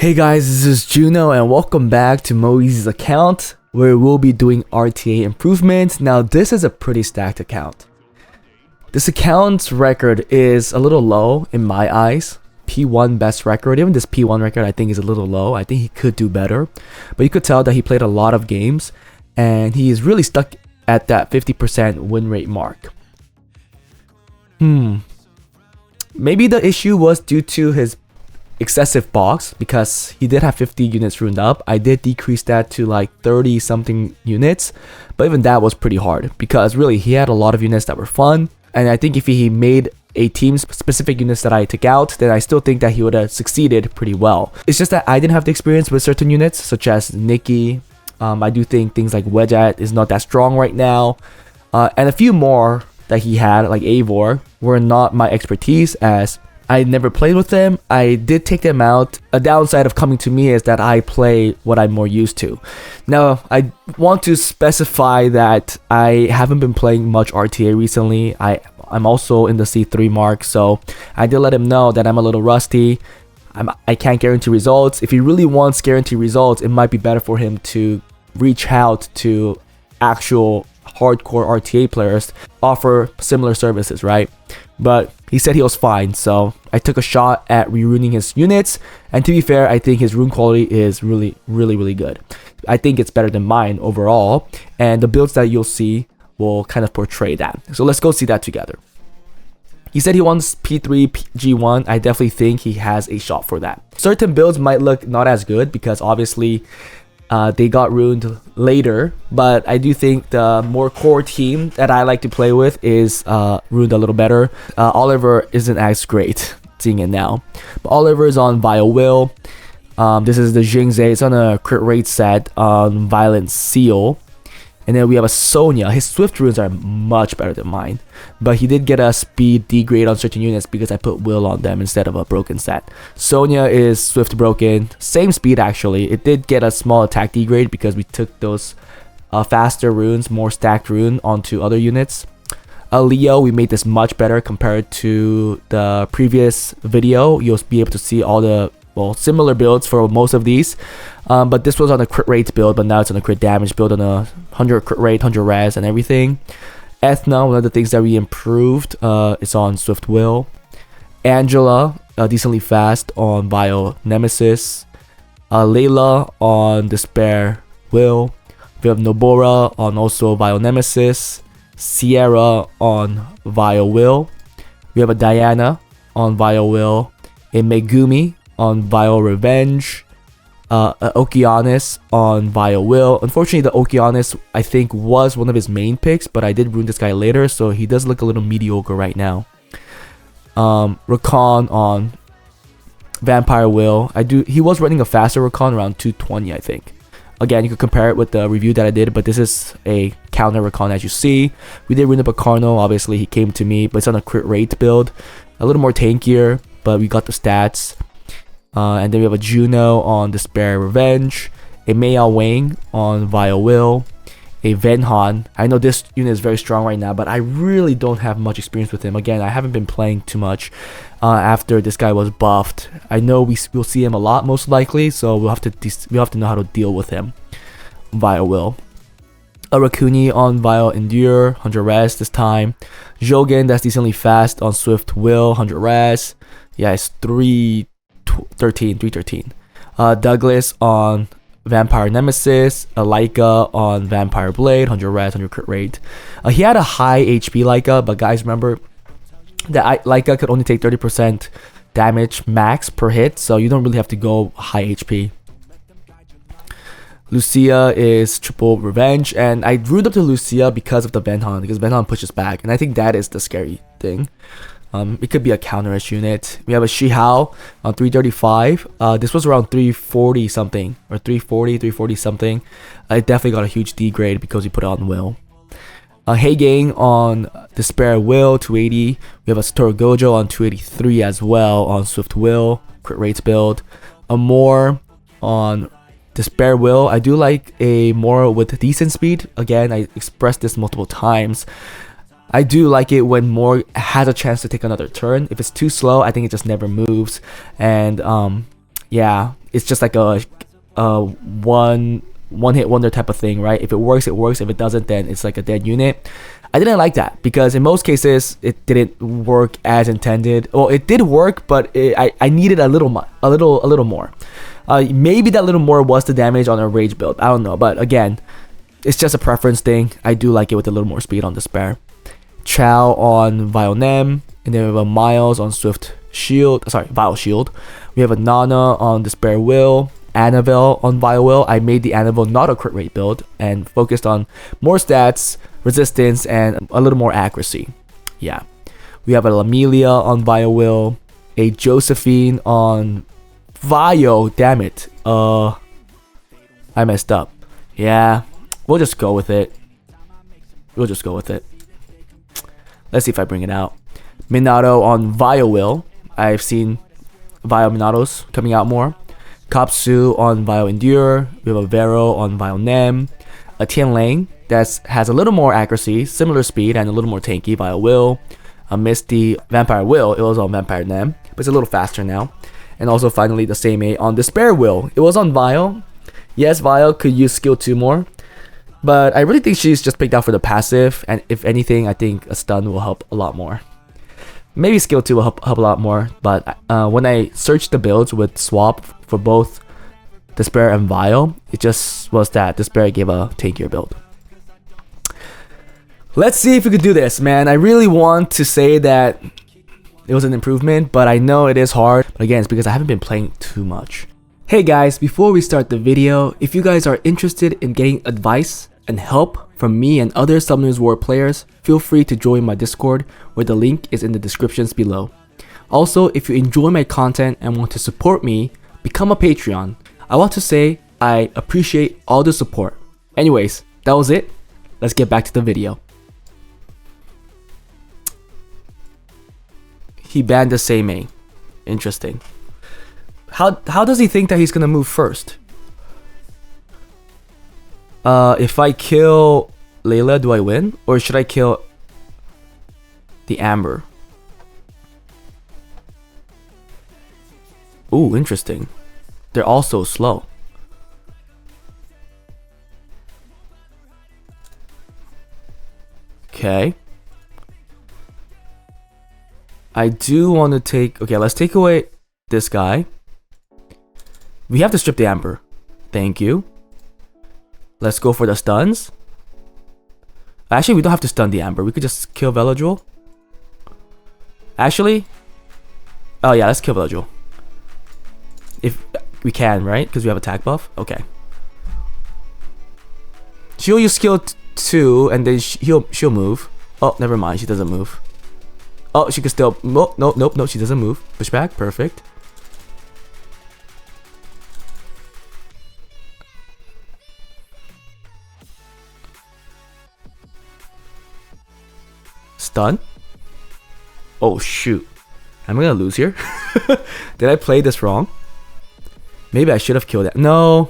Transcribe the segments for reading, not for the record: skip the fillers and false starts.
Hey guys, this is Juno and welcome back to Moe's account where we'll be doing RTA improvements. Now this is a pretty stacked account. This account's record is a little low in my eyes. P1 best record, even this P1 record I think is a little low. I think he could do better. But you could tell that he played a lot of games and he is really stuck at that 50% win rate mark. Maybe the issue was due to his excessive box because he did have 50 units runed up. I did decrease that to like 30 something units, but even that was pretty hard because really he had a lot of units that were fun, and I think if he made a team specific units that I took out, then I still think that he would have succeeded pretty well. It's just that I didn't have the experience with certain units such as Nikki. I do think things like Wedgeat is not that strong right now, and a few more that he had like Eivor were not my expertise as I never played with them. I did take them out. A downside of coming to me is that I play what I'm more used to. Now, I want to specify that I haven't been playing much RTA recently. I'm also in the C3 mark, so I did let him know that I'm a little rusty. I can't guarantee results. If he really wants guaranteed results, it might be better for him to reach out to actual hardcore RTA players, offer similar services, right? But he said he was fine, so I took a shot at reruning his units, and to be fair, I think his rune quality is really good. I think it's better than mine overall, and the builds that you'll see will kind of portray that. So let's go see that together. He said he wants P3, G1. I definitely think he has a shot for that. Certain builds might look not as good because obviously they got ruined later, but I do think the more core team that I like to play with is ruined a little better. Oliver isn't as great, seeing it now. But Oliver is on Vile Will. This is the Jingze. It's on a crit rate set on Violent Seal. And then we have a Sonya. His Swift runes are much better than mine, but he did get a speed degrade on certain units because I put Will on them instead of a broken set. Sonya is Swift broken, same speed actually. It did get a small attack degrade because we took those faster runes, more stacked rune onto other units. Leo, we made this much better compared to the previous video. You'll be able to see all the similar builds for most of these, but this was on a crit rate build, but now it's on a crit damage build on a 100 crit rate, 100 res and everything. Ethna, one of the things that we improved, is on Swift Will. Angela, decently fast on Vile Nemesis. Layla on Despair Will. We have Nobora on also Vile Nemesis. Sierra on Vile Will. We have a Diana on Vile Will. A Megumi on Vile Revenge. Okeanis on Vile Will. Unfortunately, the Okeanis I think was one of his main picks, but I did ruin this guy later, so he does look a little mediocre right now. Rakan on Vampire Will. He was running a faster Rakan around 220, I think. Again, you could compare it with the review that I did, but this is a counter Rakan as you see. We did run up a Carno, obviously he came to me, but it's on a crit rate build. A little more tankier, but we got the stats. And then we have a Juno on Despair Revenge, a Mayao Wang on Vile Will, a Venhan. I know this unit is very strong right now, but I really don't have much experience with him. Again, I haven't been playing too much after this guy was buffed. I know we'll see him a lot most likely, so we'll have to know how to deal with him. Vile Will. A Rakuni on Vile Endure, 100 res this time. Jogen, that's decently fast on Swift Will, 100 res. Yeah, it's 313. Douglas on Vampire Nemesis. A Leica on Vampire Blade, 100 res, 100 crit rate. He had a high HP Leica, but guys remember that Leica could only take 30% damage max per hit, so you don't really have to go high HP. Lucia is triple revenge, and I drew up to Lucia because of the Venhan, because Venhan pushes back, and I think that is the scary thing. It could be a counter-ish unit. We have a Shihao on 335. This was around 340 something, or 340 something. It definitely got a huge degrade because we put it on Will. Hey Gang on Despair Will, 280. We have a Satoru Gojo on 283 as well on Swift Will, crit rates build. Amor on Despair Will. I do like a more with decent speed. Again, I expressed this multiple times. I do like it when Morg has a chance to take another turn. If it's too slow, I think it just never moves. And yeah, it's just like a one hit wonder type of thing, right? If it works, it works. If it doesn't, then it's like a dead unit. I didn't like that because in most cases it didn't work as intended. Well, it did work, but I needed a little more. Maybe that little more was the damage on a rage build. I don't know, but again, it's just a preference thing. I do like it with a little more speed on Despair. Chow on Vile Nem, and then we have a Miles on Swift Shield. Sorry, Vile Shield. We have a Nana on Despair Will. Annabelle on Vile Will. I made the Annabelle not a crit rate build and focused on more stats, resistance, and a little more accuracy. Yeah. We have a Lamelia on Vile Will. A Josephine on Vile. Damn it. I messed up. Yeah. We'll just go with it. Let's see if I bring it out. Minato on Vile Will. I've seen Vile Minatos coming out more. Kapsu on Vile Endure. We have a Vero on Vile Nem. A Tianlang that has a little more accuracy, similar speed, and a little more tanky, Vile Will. A Misty Vampire Will. It was on Vampire Nem, but it's a little faster now. And also finally the same A on Despair Will. It was on Vile. Yes, Vile could use skill 2 more, but I really think she's just picked out for the passive, and if anything, I think a stun will help a lot more. Maybe skill 2 will help a lot more, but when I searched the builds with swap for both Despair and Vile, it just was that Despair gave a tankier build. Let's see if we could do this, man. I really want to say that it was an improvement, but I know it is hard. But again, it's because I haven't been playing too much. Hey guys, before we start the video, if you guys are interested in getting advice and help from me and other Summoners War players, feel free to join my Discord, where the link is in the descriptions below. Also, if you enjoy my content and want to support me, become a Patreon. I want to say I appreciate all the support. Anyways, that was it. Let's get back to the video. He banned the Seimei. Interesting. How does he think that he's gonna move first? If I kill Layla, do I win? Or should I kill the Amber? Ooh, interesting. They're all so slow. Okay. I do want to take... Okay, let's take away this guy. We have to strip the Amber. Thank you. Let's go for the stuns. Actually, we don't have to stun the Amber. We could just kill Veladril. Actually... Oh yeah, let's kill Veladril. If we can, right? Because we have attack buff. Okay. She'll use skill 2 and then she'll move. Oh, never mind. She doesn't move. Oh, she could still... Nope. She doesn't move. Push back. Perfect. Stun. Oh, shoot. Am I gonna lose here? Did I play this wrong? Maybe I should have killed that. No.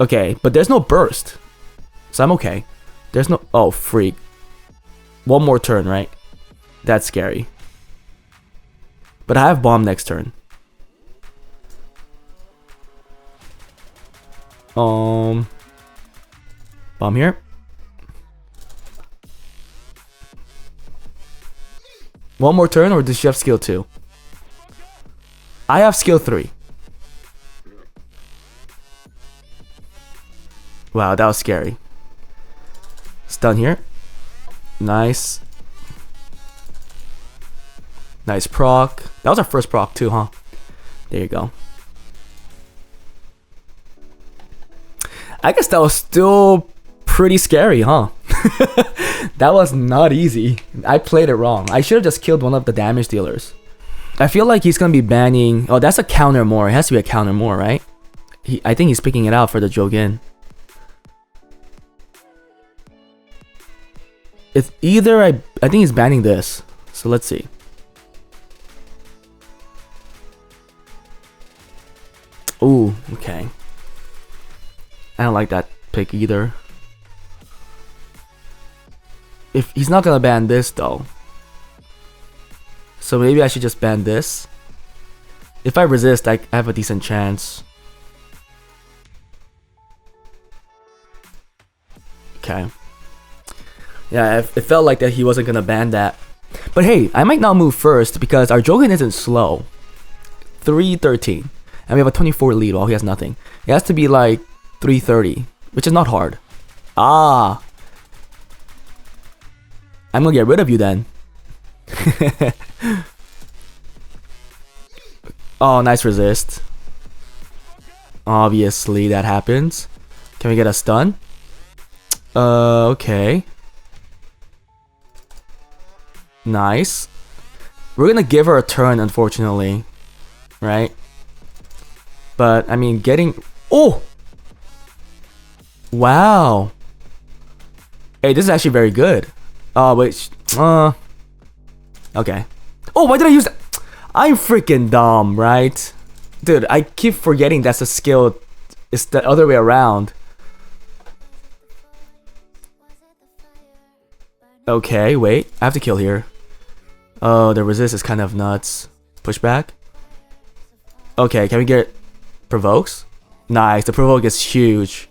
Okay, but there's no burst. So I'm okay. There's no... Oh, freak. One more turn, right? That's scary. But I have bomb next turn. Bomb here. One more turn, or does she have skill 2? I have skill 3. Wow, that was scary. Stun here. Nice. Nice proc. That was our first proc too, huh? There you go. I guess that was still pretty scary, huh? That was not easy. I played it wrong. I should have just killed one of the damage dealers. I feel like he's gonna be banning... Oh, that's a counter more. It has to be a counter more, right? I think he's picking it out for the Jogen. It's either... I think he's banning this. So let's see. Ooh, okay. I don't like that pick either. If he's not gonna ban this though. So maybe I should just ban this. If I resist, I have a decent chance. Okay. Yeah, it felt like that he wasn't gonna ban that. But hey, I might not move first because our Jogan isn't slow. 313. And we have a 24 lead while he has nothing. It has to be like 330, which is not hard. Ah. I'm gonna get rid of you then. Oh, nice resist. Obviously that happens. Can we get a stun? Okay. Nice. We're gonna give her a turn, unfortunately. Right? But, I mean, getting... Oh! Wow. Hey, this is actually very good. Oh, wait. Okay. Oh, why did I use that? I'm freaking dumb, right? Dude, I keep forgetting that's a skill. It's the other way around. Okay, wait. I have to kill here. Oh, the resist is kind of nuts. Pushback. Okay, can we get provokes? Nice, the provoke is huge.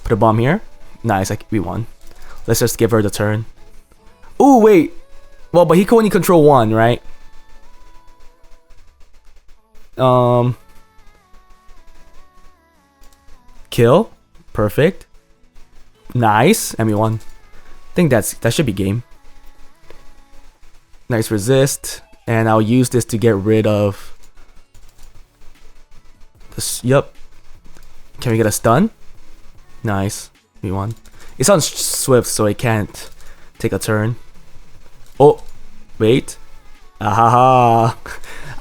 Put a bomb here. Nice, we won. Let's just give her the turn. Ooh, wait. Well, but he can only control one, right? Kill. Perfect. Nice. And we won. I think that should be game. Nice resist. And I'll use this to get rid of this. Yup. Can we get a stun? Nice. We won. It's on Swift, so it can't take a turn. Oh, wait. Ahaha.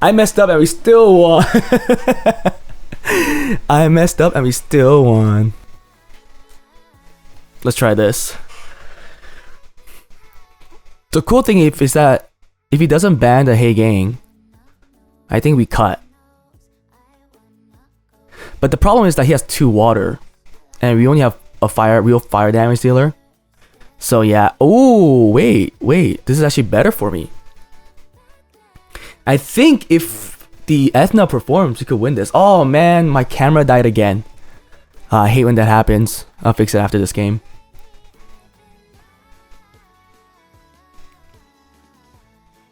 I messed up and we still won. I messed up and we still won. Let's try this. The cool thing is that if he doesn't ban the Hey Gang, I think we cut. But the problem is that he has 2 water. And we only have a real fire damage dealer. So yeah. Oh, wait. This is actually better for me. I think if the Ethna performs, we could win this. Oh man, my camera died again. I hate when that happens. I'll fix it after this game.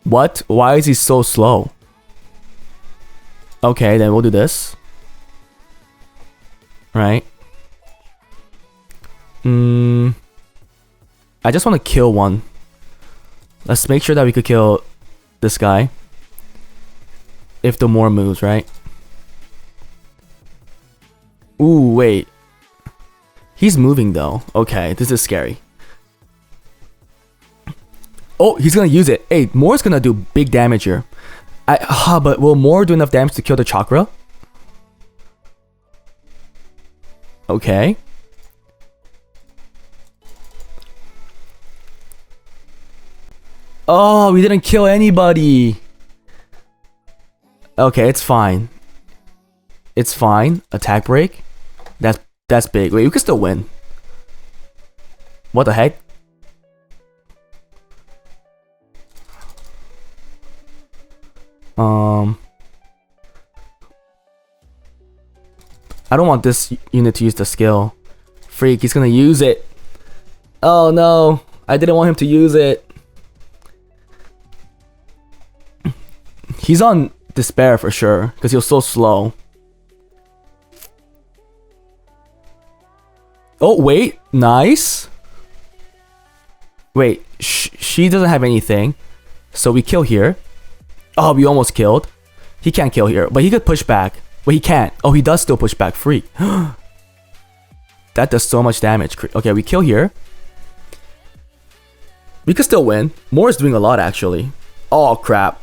What? Why is he so slow? Okay, then we'll do this. Right. I just want to kill one. Let's make sure that we could kill this guy. If the more moves, right? Ooh, wait. He's moving though. Okay, this is scary. Oh, he's gonna use it. Hey, Moore's gonna do big damage here. But will Moore do enough damage to kill the chakra? Okay. Oh, we didn't kill anybody. Okay, it's fine. It's fine. Attack break. That's big. Wait, we can still win. What the heck? I don't want this unit to use the skill. Freak, he's gonna use it. Oh no, I didn't want him to use it. He's on despair for sure, because he was so slow. Oh, wait. Nice. Wait. She doesn't have anything. So we kill here. Oh, we almost killed. He can't kill here, but he could push back. But he can't. Oh, he does still push back. Free. That does so much damage. Okay, we kill here. We could still win. Moore is doing a lot, actually. Oh, crap.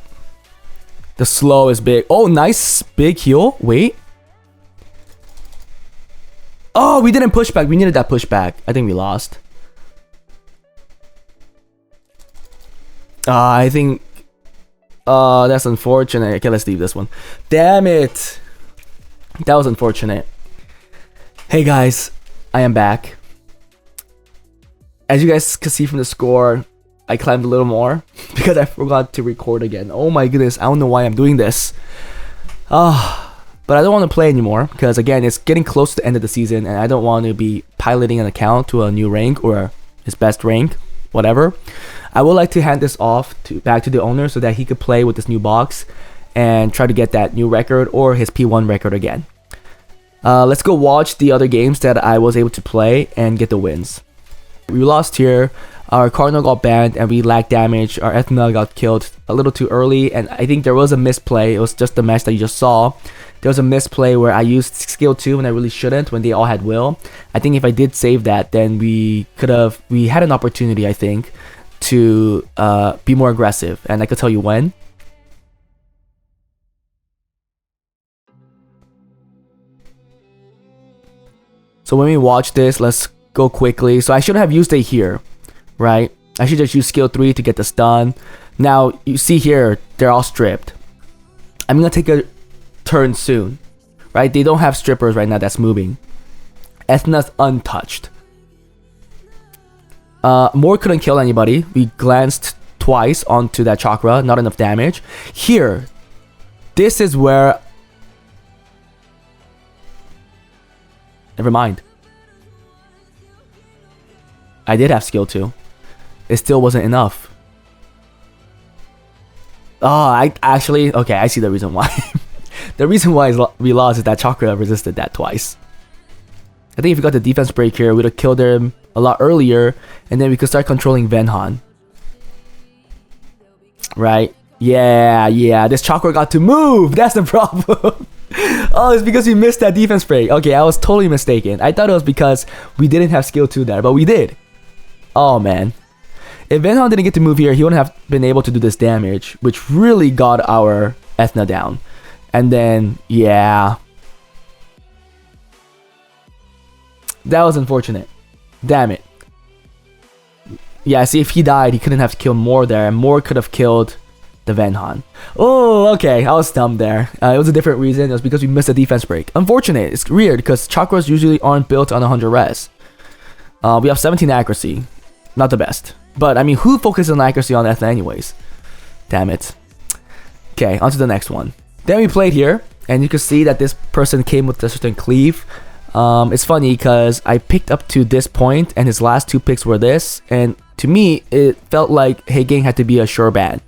The slow is big. Oh, nice big heal. Wait. Oh, we didn't push back. We needed that pushback. I think we lost. I think... that's unfortunate. Okay, let's leave this one. Damn it. That was unfortunate. Hey guys, I am back. As you guys can see from the score, I climbed a little more because I forgot to record again. Oh my goodness, I don't know why I'm doing this. But I don't want to play anymore because again, it's getting close to the end of the season, and I don't want to be piloting an account to a new rank or his best rank, whatever. I would like to hand this off back to the owner so that he could play with this new box and try to get that new record or his P1 record again. Let's go watch the other games that I was able to play and get the wins. We lost here. Our Cardinal got banned and we lacked damage. Our Ethna got killed a little too early, and I think there was a misplay. It was just the match that you just saw. There was a misplay where I used skill 2 when I really shouldn't, when they all had will. I think if I did save that, then we had an opportunity, I think, to be more aggressive, and I could tell you when. So when we watch this, let's go quickly. So I should have used it here, right? I should just use skill 3 to get the stun. Now, you see here, they're all stripped. I'm going to take a turn soon, right? They don't have strippers right now that's moving. Ethna's untouched. Moore couldn't kill anybody. We glanced twice onto that chakra, not enough damage. Here, this is where... Never mind. I did have skill 2. It still wasn't enough. Oh, I actually... Okay, I see the reason why. The reason why we lost is that chakra resisted that twice. I think if we got the defense break here, we'd have killed him a lot earlier, and then we could start controlling Venhan. Right? Yeah, this chakra got to move! That's the problem! Oh, it's because we missed that defense break. Okay, I was totally mistaken. I thought it was because we didn't have skill 2 there, but we did. Oh, man. If Venhan didn't get to move here, he wouldn't have been able to do this damage, which really got our Ethna down. And then, yeah. That was unfortunate. Damn it. Yeah, see, if he died, he couldn't have killed Moore there, and Moore could have killed the Venhan. Oh, okay, I was stumped there. It was a different reason. It was because we missed a defense break. Unfortunate. It's weird, because chakras usually aren't built on 100 res. We have 17 accuracy. Not the best. But, I mean, who focuses on accuracy on Ethna anyways? Damn it. Okay, on to the next one. Then we played here, and you can see that this person came with a certain cleave. It's funny because I picked up to this point, and his last 2 picks were this, and to me, it felt like Hegang had to be a sure ban,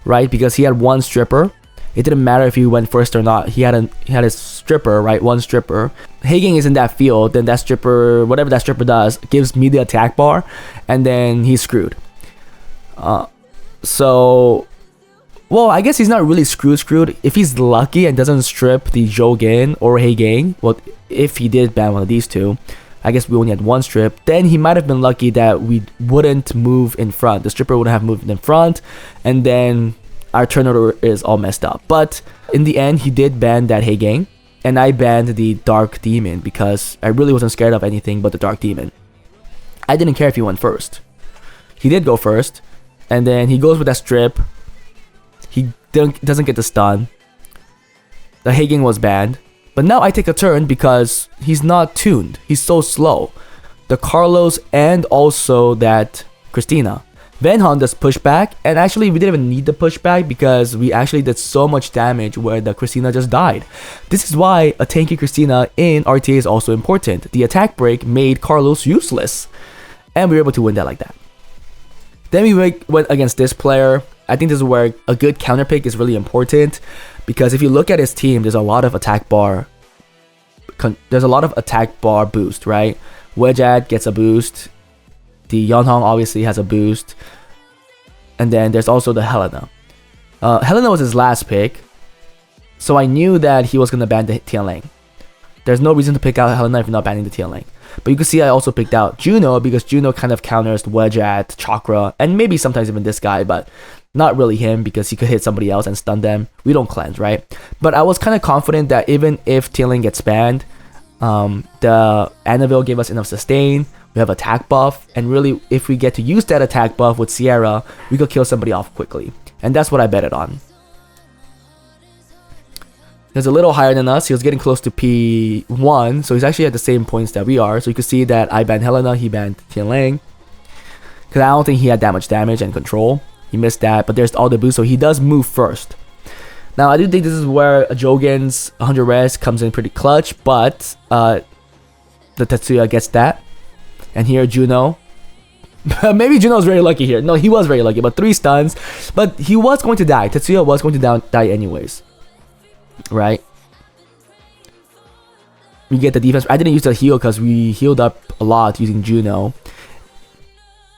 right? Because he had 1 stripper. It didn't matter if he went first or not. He had his stripper, right? 1 stripper. Hegang is in that field, then that stripper, whatever that stripper does, gives me the attack bar, and then he's screwed. Well, I guess he's not really screwed. If he's lucky and doesn't strip the Jogin or Hegang, well, if he did ban one of these 2, I guess we only had 1 strip, then he might have been lucky that we wouldn't move in front. The stripper wouldn't have moved in front, and then our turnover is all messed up. But in the end, he did ban that Hegang, and I banned the Dark Demon because I really wasn't scared of anything but the Dark Demon. I didn't care if he went first. He did go first, and then he goes with that strip. He doesn't get the stun. The Hegang was banned. But now I take a turn because he's not tuned. He's so slow. The Carlos and also that Christina. Venhan does pushback, and actually we didn't even need the pushback because we actually did so much damage where the Christina just died. This is why a tanky Christina in RTA is also important. The attack break made Carlos useless, and we were able to win that like that. Then we went against this player. I think this is where a good counter pick is really important, because if you look at his team, there's a lot of attack bar. There's a lot of attack bar boost, right? Wedgead gets a boost. The Yeonhong obviously has a boost, and then there's also the Helena. Helena was his last pick, so I knew that he was gonna ban the Tianlang. There's no reason to pick out Helena if you're not banning the Tianlang. But you can see I also picked out Juno because Juno kind of counters Wedgead, Chakra, and maybe sometimes even this guy, but not really him because he could hit somebody else and stun them. We don't cleanse, right? But I was kind of confident that even if Tianlang gets banned, the Annabelle gave us enough sustain. We have attack buff, and really, if we get to use that attack buff with Sierra, we could kill somebody off quickly. And that's what I betted on. He's a little higher than us. He was getting close to P1, so he's actually at the same points that we are. So you can see that I banned Helena, he banned Tianlang. Because I don't think he had that much damage and control. He missed that, but there's all the boost, so he does move first. Now, I do think this is where Jogen's 100 res comes in pretty clutch, but the Tetsuya gets that. And here, Juno. Maybe Juno's very lucky here. No, he was very lucky, but 3 stuns. But he was going to die. Tetsuya was going to die anyways. Right? We get the defense. I didn't use the heal because we healed up a lot using Juno.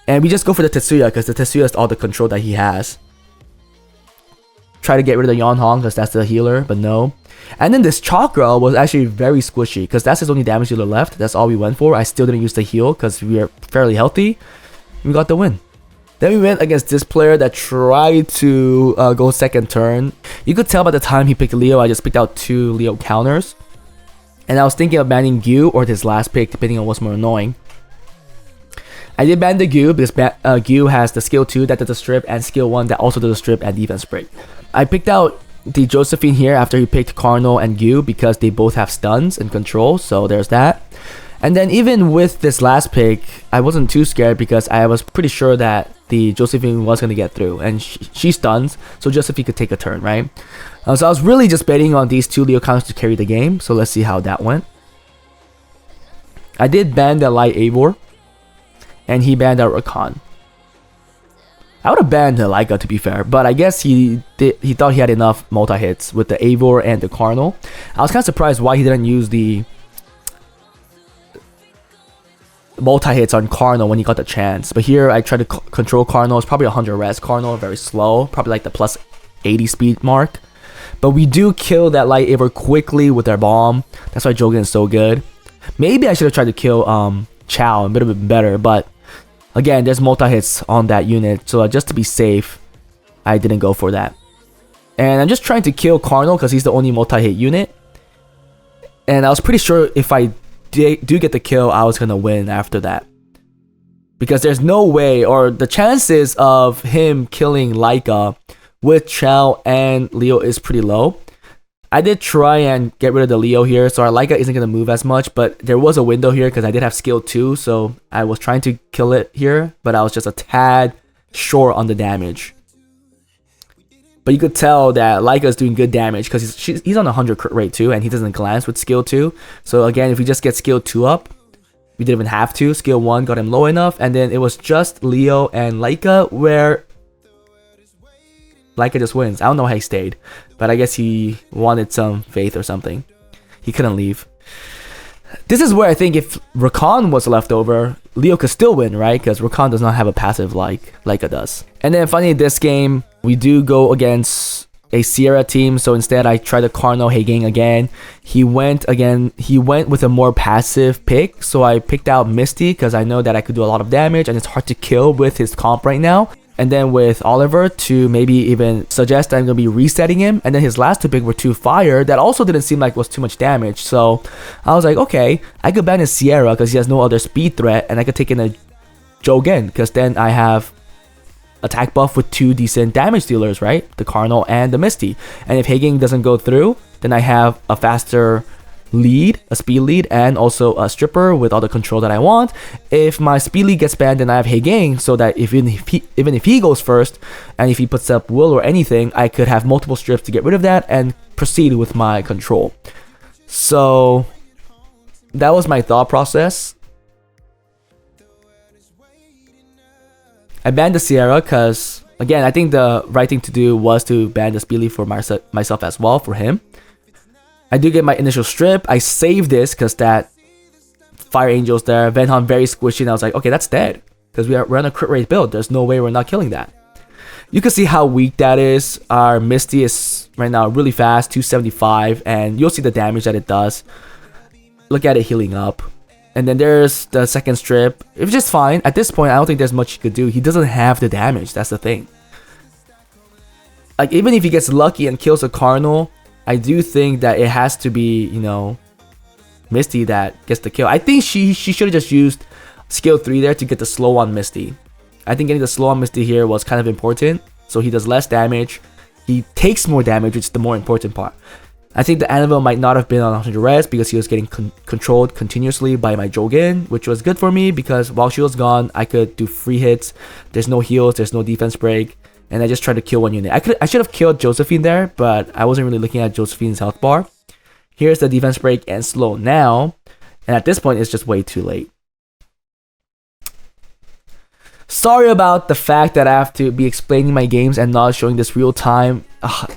And we just go for the Tetsuya because the Tetsuya is all the control that he has. Try to get rid of the Yonhong because that's the healer, but no. And then this Chakra was actually very squishy because that's his only damage dealer left. That's all we went for. I still didn't use the heal because we are fairly healthy. We got the win. Then we went against this player that tried to go second turn. You could tell by the time he picked Leo, I just picked out 2 Leo counters. And I was thinking of banning Gyu or his last pick, depending on what's more annoying. I did ban the Gyu because Gyu has the skill 2 that does the strip and skill 1 that also does the strip and defense break. I picked out the Josephine here after he picked Cardinal and Gyu because they both have stuns and control, so there's that. And then even with this last pick, I wasn't too scared because I was pretty sure that the Josephine was going to get through, and she stuns, so Josephine could take a turn, right? So I was really just betting on these 2 Leo counters to carry the game, so let's see how that went. I did ban the Light Eivor, and he banned out Rakan. I would have banned the Leica to be fair, but I guess he thought he had enough multi-hits with the Eivor and the Cardinal. I was kind of surprised why he didn't use the multi-hits on Cardinal when he got the chance. But here I tried to control Cardinal. It's probably 100 res Cardinal, very slow, probably like the plus 80 speed mark. But we do kill that Light Eivor quickly with our bomb. That's why Jogen is so good. Maybe I should have tried to kill Chao a bit better, but again, there's multi-hits on that unit, so just to be safe, I didn't go for that. And I'm just trying to kill Cardinal because he's the only multi-hit unit. And I was pretty sure if I do get the kill, I was going to win after that. Because there's no way, or the chances of him killing Leica with Chao and Leo is pretty low. I did try and get rid of the Leo here, so our Leica isn't going to move as much, but there was a window here because I did have skill 2, so I was trying to kill it here, but I was just a tad short on the damage. But you could tell that Leica is doing good damage because he's on a 100 crit rate too, and he doesn't glance with skill 2. So again, if we just get skill 2 up, we didn't even have to. Skill 1 got him low enough, and then it was just Leo and Leica where Leica just wins. I don't know how he stayed, but I guess he wanted some faith or something. He couldn't leave. This is where I think if Rakan was left over, Leo could still win, right? Because Rakan does not have a passive like Leica does. And then finally this game, we do go against a Sierra team, so instead I tried to Cardinal Hagang again. He went with a more passive pick, so I picked out Misty because I know that I could do a lot of damage and it's hard to kill with his comp right now. And then with Oliver to maybe even suggest that I'm going to be resetting him. And then his last 2 picks were 2 fire. That also didn't seem like was too much damage. So I was like, okay, I could ban his Sierra because he has no other speed threat. And I could take in a Jogen because then I have attack buff with 2 decent damage dealers, right? The Cardinal and the Misty. And if Hagang doesn't go through, then I have a faster lead, a speed lead, and also a stripper with all the control that I want. If my speed lead gets banned, then I have Hagang, so that even if he goes first, and if he puts up will or anything, I could have multiple strips to get rid of that and proceed with my control. So that was my thought process. I banned the Sierra because, again, I think the right thing to do was to ban the speed lead for myself as well, for him. I do get my initial strip. I saved this because that Fire Angel's there. Venhon very squishy, and I was like, okay, that's dead. Because we're on a crit rate build. There's no way we're not killing that. You can see how weak that is. Our Misty is right now really fast, 275, and you'll see the damage that it does. Look at it healing up. And then there's the second strip. It's just fine. At this point, I don't think there's much he could do. He doesn't have the damage. That's the thing. Like, even if he gets lucky and kills a Cardinal, I do think that it has to be, you know, Misty that gets the kill. I think she should have just used skill 3 there to get the slow on Misty. I think getting the slow on Misty here was kind of important. So he does less damage. He takes more damage, which is the more important part. I think the Anvil might not have been on 100 res because he was getting controlled continuously by my Jogen, which was good for me because while she was gone, I could do free hits. There's no heals, there's no defense break. and I just tried to kill one unit. I should have killed Josephine there, but I wasn't really looking at Josephine's health bar. Here's the defense break and slow now, and at this point it's just way too late. Sorry about the fact that I have to be explaining my games and not showing this real time.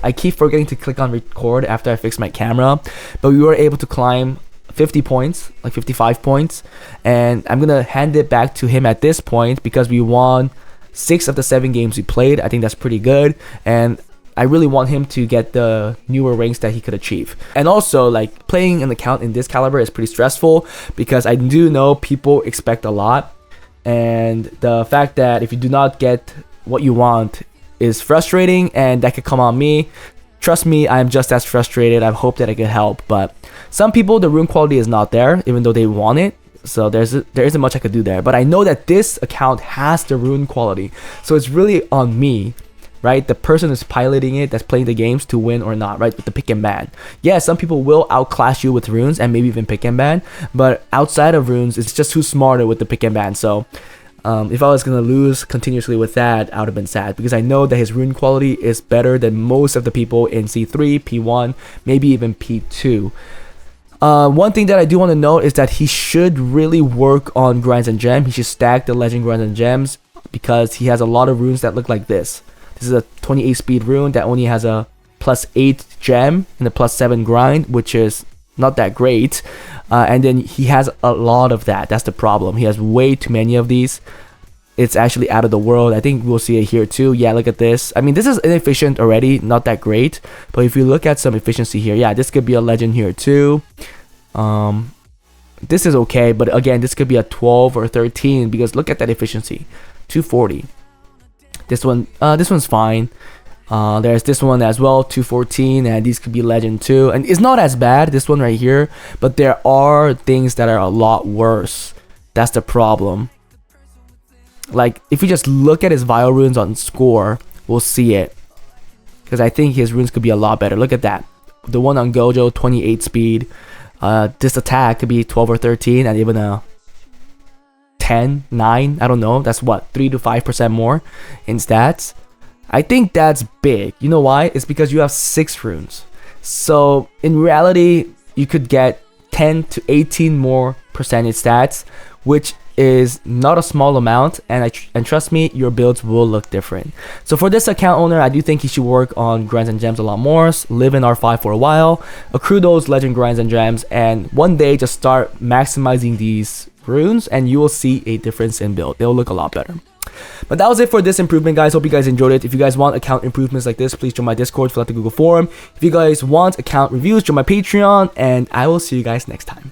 I keep forgetting to click on record after I fix my camera, but we were able to climb 50 points, like 55 points, and I'm gonna hand it back to him at this point because we won 6 of the 7 games we played. I think that's pretty good, and I really want him to get the newer ranks that he could achieve. And also, like, playing an account in this caliber is pretty stressful because I do know people expect a lot, and the fact that if you do not get what you want is frustrating, and that could come on me. Trust me, I'm just as frustrated. I hope that I could help, but some people, the rune quality is not there, even though they want it. So there isn't much I could do there. But I know that this account has the rune quality, so it's really on me, right? The person who's piloting it, that's playing the games, to win or not, right? With the pick and ban. Yeah, some people will outclass you with runes and maybe even pick and ban, but outside of runes, it's just who's smarter with the pick and ban. So if I was gonna lose continuously with that, I would have been sad because I know that his rune quality is better than most of the people in C3, P1, maybe even P2. One thing that I do want to note is that he should really work on grinds and gems. He should stack the legend grinds and gems because he has a lot of runes that look like this. This is a 28 speed rune that only has a +8 gem and a +7 grind, which is not that great. And then he has a lot of that. That's the problem. He has way too many of these. It's actually out of the world. I think we'll see it here too. Yeah, look at this. I mean, this is inefficient already, not that great. But if you look at some efficiency here, yeah, this could be a legend here too. This is okay, but again, this could be a 12 or 13 because look at that efficiency, 240. This one's fine. There's this one as well, 214, and these could be legend too. And it's not as bad, this one right here, but there are things that are a lot worse. That's the problem. Like, if you just look at his vial runes on score, we'll see it. Because I think his runes could be a lot better. Look at that. The one on Gojo, 28 speed. This attack could be 12 or 13, and even a 10, 9, I don't know. That's what, 3 to 5% more in stats. I think that's big. You know why? It's because you have 6 runes. So in reality, you could get 10 to 18 more percentage stats, which is not a small amount, and trust me, your builds will look different. So for this account owner, I do think he should work on grinds and gems a lot more, live in R5 for a while, accrue those legend grinds and gems, and one day just start maximizing these runes, and you will see a difference in build. They'll look a lot better. But that was it for this improvement, guys. Hope you guys enjoyed it. If you guys want account improvements like this, please join my Discord, fill out the Google form. If you guys want account reviews, join my Patreon, and I will see you guys next time.